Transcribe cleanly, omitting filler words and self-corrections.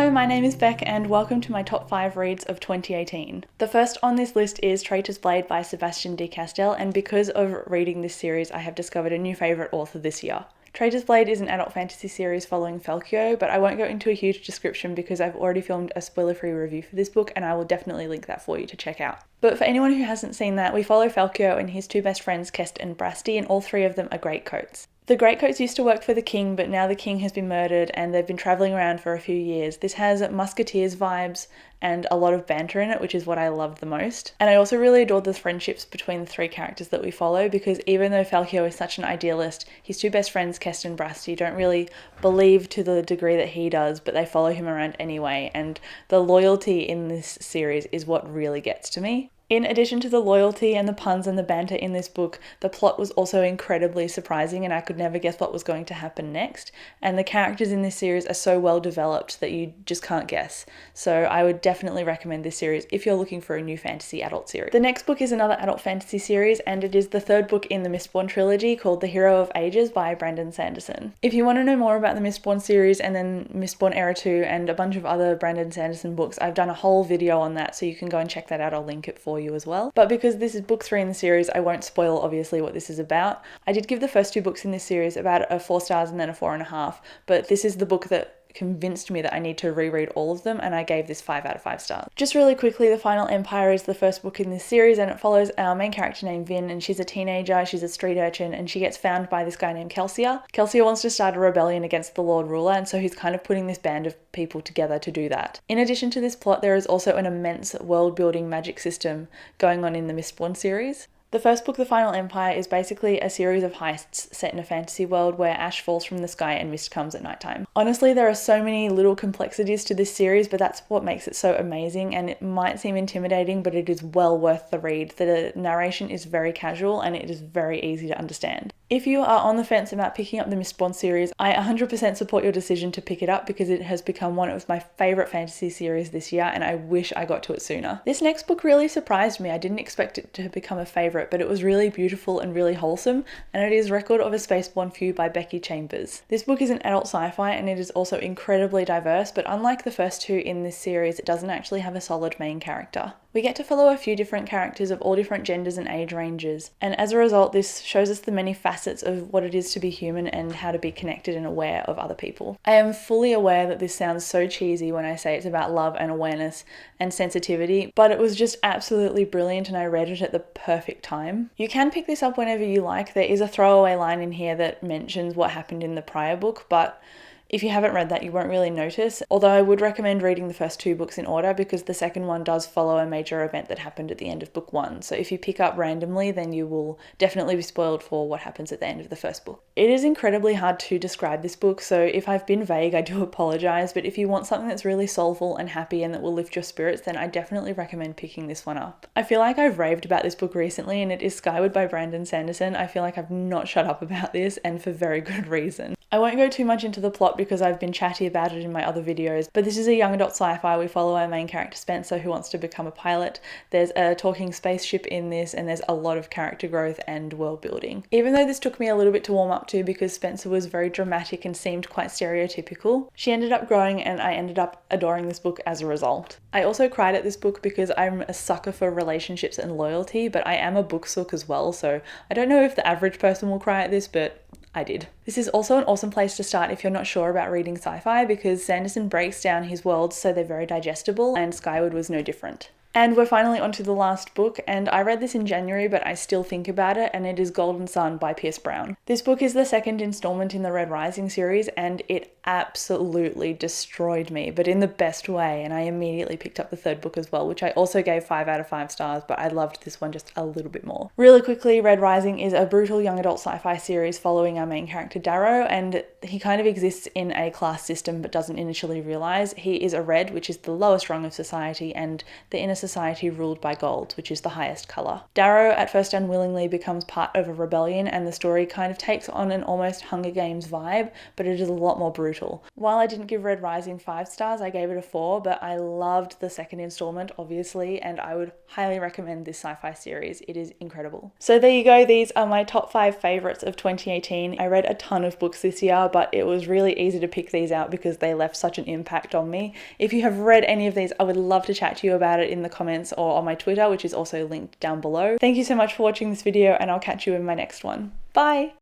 Hello, my name is Beck and welcome to my top 5 reads of 2018. The first on this list is Traitor's Blade by Sebastian de Castell, and because of reading this series I have discovered a new favourite author this year. Traitor's Blade is an adult fantasy series following Falkio, but I won't go into a huge description because I've already filmed a spoiler-free review for this book and I will definitely link that for you to check out. But for anyone who hasn't seen that, we follow Falkio and his two best friends Kest and Brasti, and all three of them are greatcoats. The greatcoats used to work for the king, but now the king has been murdered and they've been travelling around for a few years. This has musketeers vibes and a lot of banter in it, which is what I loved the most. And I also really adored the friendships between the three characters that we follow, because even though Falkio is such an idealist, his two best friends, Kest and Brasti, don't really believe to the degree that he does, but they follow him around anyway, and the loyalty in this series is what really gets to me. In addition to the loyalty and the puns and the banter in this book, the plot was also incredibly surprising and I could never guess what was going to happen next. And the characters in this series are so well developed that you just can't guess. So I would definitely recommend this series if you're looking for a new fantasy adult series. The next book is another adult fantasy series, and it is the third book in the Mistborn trilogy called The Hero of Ages by Brandon Sanderson. If you want to know more about the Mistborn series and then Mistborn Era 2 and a bunch of other Brandon Sanderson books, I've done a whole video on that, so you can go and check that out. I'll link it for you as well. But because this is book 3 in the series, I won't spoil obviously what this is about. I did give the first two books in this series about a 4 stars and then a 4.5, but this is the book that convinced me that I need to reread all of them, and I gave this 5 out of 5 stars. Just really quickly, The Final Empire is the first book in this series, and it follows our main character named Vin, and she's a teenager, she's a street urchin, and she gets found by this guy named Kelsier. Kelsier wants to start a rebellion against the Lord Ruler, and so he's kind of putting this band of people together to do that. In addition to this plot, there is also an immense world-building magic system going on in the Mistborn series. The first book, The Final Empire, is basically a series of heists set in a fantasy world where ash falls from the sky and mist comes at nighttime. Honestly, there are so many little complexities to this series, but that's what makes it so amazing, and it might seem intimidating, but it is well worth the read. The narration is very casual and it is very easy to understand. If you are on the fence about picking up the Mistborn series, I 100% support your decision to pick it up because it has become one of my favourite fantasy series this year, and I wish I got to it sooner. This next book really surprised me. I didn't expect it to become a favourite, but it was really beautiful and really wholesome, and it is Record of a Spaceborne Few by Becky Chambers. This book is an adult sci-fi and it is also incredibly diverse, but unlike the first two in this series, it doesn't actually have a solid main character. We get to follow a few different characters of all different genders and age ranges, and as a result this shows us the many facets of what it is to be human and how to be connected and aware of other people. I am fully aware that this sounds so cheesy when I say it's about love and awareness and sensitivity, but it was just absolutely brilliant and I read it at the perfect time. You can pick this up whenever you like. There is a throwaway line in here that mentions what happened in the prior book, but if you haven't read that, you won't really notice, although I would recommend reading the first two books in order because the second one does follow a major event that happened at the end of book 1. So if you pick up randomly, then you will definitely be spoiled for what happens at the end of the first book. It is incredibly hard to describe this book, so if I've been vague, I do apologise, but if you want something that's really soulful and happy and that will lift your spirits, then I definitely recommend picking this one up. I feel like I've raved about this book recently, and it is Skyward by Brandon Sanderson. I feel like I've not shut up about this, and for very good reason. I won't go too much into the plot because I've been chatty about it in my other videos, but this is a young adult sci-fi. We follow our main character Spencer, who wants to become a pilot. There's a talking spaceship in this, and there's a lot of character growth and world building. Even though this took me a little bit to warm up to because Spencer was very dramatic and seemed quite stereotypical, she ended up growing and I ended up adoring this book as a result. I also cried at this book because I'm a sucker for relationships and loyalty, but I am a book sook as well, so I don't know if the average person will cry at this, but I did. This is also an awesome place to start if you're not sure about reading sci-fi because Sanderson breaks down his worlds so they're very digestible, and Skyward was no different. And we're finally on to the last book, and I read this in January but I still think about it, and it is Golden Sun by Pierce Brown. This book is the second installment in the Red Rising series and it absolutely destroyed me, but in the best way, and I immediately picked up the third book as well, which I also gave 5 out of 5 stars, but I loved this one just a little bit more. Really quickly, Red Rising is a brutal young adult sci-fi series following our main character Darrow, and he kind of exists in a class system but doesn't initially realise. He is a Red, which is the lowest rung of society, and the inner society ruled by gold, which is the highest colour. Darrow, at first unwillingly, becomes part of a rebellion, and the story kind of takes on an almost Hunger Games vibe, but it is a lot more brutal. While I didn't give Red Rising 5 stars, I gave it a 4, but I loved the second installment, obviously, and I would highly recommend this sci-fi series. It is incredible. So there you go, these are my top 5 favourites of 2018. I read a ton of books this year, but it was really easy to pick these out because they left such an impact on me. If you have read any of these, I would love to chat to you about it in the comments or on my Twitter, which is also linked down below. Thank you so much for watching this video, and I'll catch you in my next one. Bye!